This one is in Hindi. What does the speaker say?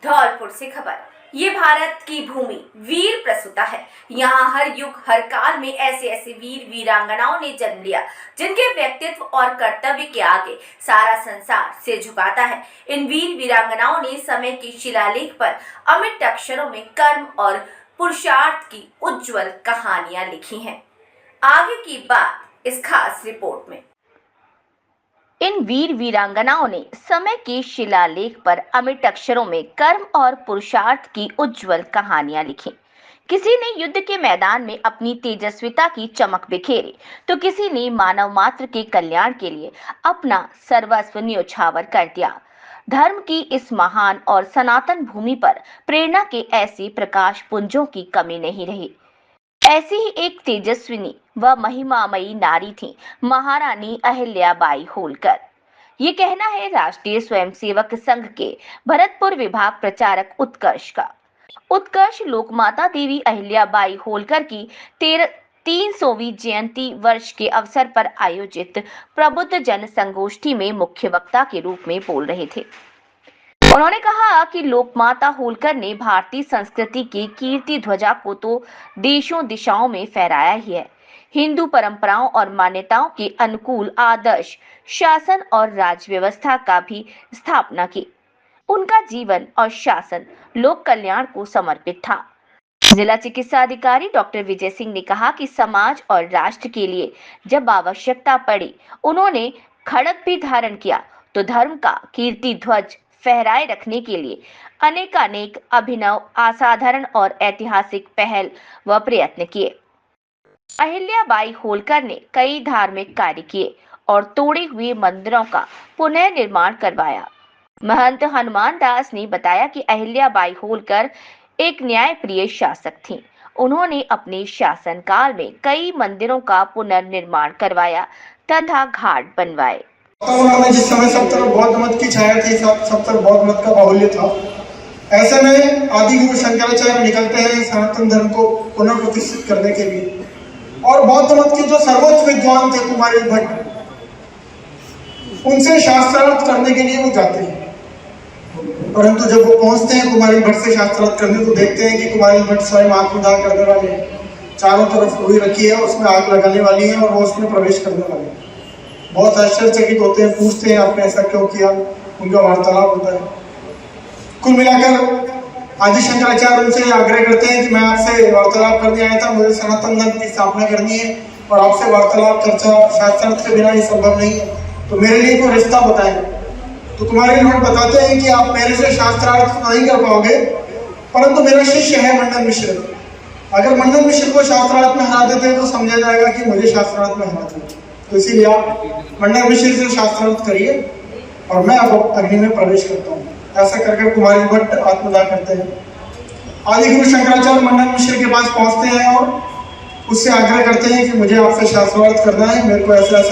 धौलपुर से खबर। ये भारत की भूमि वीर प्रसूता है। यहाँ हर युग हर काल में ऐसे ऐसे वीर वीरांगनाओं ने जन्म लिया जिनके व्यक्तित्व और कर्तव्य के आगे सारा संसार सिर झुकाता है। इन वीर वीरांगनाओं ने समय के शिलालेख पर अमिट अक्षरों में कर्म और पुरुषार्थ की उज्जवल कहानियां लिखी हैं। आगे की बात इस खास रिपोर्ट में। इन वीर वीरांगनाओं ने समय के शिलालेख पर अमिट अक्षरों में कर्म और पुरुषार्थ की उज्जवल कहानियां लिखी। किसी ने युद्ध के मैदान में अपनी तेजस्विता की चमक बिखेरी, तो किसी ने मानव मात्र के कल्याण के लिए अपना सर्वस्व न्योछावर कर दिया। धर्म की इस महान और सनातन भूमि पर प्रेरणा के ऐसे प्रकाश पुंजों की कमी नहीं रही। ऐसी ही एक तेजस्विनी व महिमामयी नारी थी महारानी अहिल्याबाई होलकर। ये कहना है राष्ट्रीय स्वयंसेवक संघ के भरतपुर विभाग प्रचारक उत्कर्ष का। उत्कर्ष लोकमाता देवी अहिल्याबाई होलकर की 300वीं जयंती वर्ष के अवसर पर आयोजित प्रबुद्ध जन संगोष्ठी में मुख्य वक्ता के रूप में बोल रहे थे। उन्होंने कहा कि लोकमाता होलकर ने भारतीय संस्कृति की कीर्ति ध्वजा को तो देशों दिशाओं में फहराया ही है। हिंदू परंपराओं और मान्यताओं के अनुकूल आदर्श शासन और राज व्यवस्था का भी स्थापना की। उनका जीवन और शासन लोक कल्याण को समर्पित था। जिला चिकित्सा अधिकारी डॉक्टर विजय सिंह ने कहा कि समाज और राष्ट्र के लिए जब आवश्यकता पड़ी, उन्होंने खड़ग भी धारण किया, तो धर्म का कीर्ति ध्वज फहराए रखने के लिए अनेकानेक अभिनव, असाधारण और ऐतिहासिक पहल व प्रयत्न किए। अहिल्याबाई होलकर ने कई धार्मिक कार्य किए और तोड़े हुए मंदिरों का पुनः निर्माण करवाया। महंत हनुमान दास ने बताया कि अहिल्याबाई होलकर एक न्यायप्रिय शासक थीं। उन्होंने अपने शासनकाल में कई मंदिरों का पुनर्निर्माण करवाया तथा घाट बनवाए। वातावरण में जिस समय सब तरफ बौद्ध मत की छाया थी, सब तरफ बौद्ध मत का बाहुल्य था, ऐसे में आदि गुरु शंकराचार्य निकलते हैं सनातन धर्म को पुनः प्रतिष्ठित करने के लिए। और बौद्ध मत के जो सर्वोच्च विद्वान थे कुमारी भट्ट, उनसे शास्त्रार्थ करने के लिए वो जाते हैं। परंतु जब वो पहुंचते हैं कुमारी भट्ट से शास्त्रार्थ करने, तो देखते हैं कि कुमारी भट्ट स्वयं आत्मदाह करने वाले हैं। चारों तरफ रुई रखी है, उसमें आग लगाने वाली है और वो उसमें प्रवेश करने वाले हैं। बहुत आश्चर्यचकित होते हैं, पूछते हैं आपने ऐसा क्यों किया। उनका वार्तालाप होता है। कुल मिलाकर आदि शंकराचार्य उनसे आग्रह करते हैं कि मैं आपसे वार्तालाप करने आया था, मुझे सनातन धर्म की स्थापना करनी है और आपसे वार्तालाप चर्चा शास्त्रार्थ के बिना ये संभव नहीं है, तो मेरे लिए कोई रिश्ता बताएं। तो कुमारी भट्ट बताते हैं कि आप मेरे से शास्त्रार्थ नहीं कर पाओगे, परंतु मेरा शिष्य है मंडन मिश्र। अगर मंडन मिश्र को शास्त्रार्थ में हरा देते हैं तो समझा जाएगा कि मुझे शास्त्रार्थ में हराते हैं, तो इसीलिए आप मंडन मिश्र से शास्त्रार्थ करिए और मैं अब अग्नि में प्रवेश करता हूँ। ऐसा करके कुमारी भट्ट आत्मदाह करते हैं। आदि गुरु शंकराचार्य मंडन मिश्र के पास पहुंचते हैं और उससे आग्रह करते हैं कि मुझे आपसे शास्त्रार्थ करना है, मेरे को ऐसा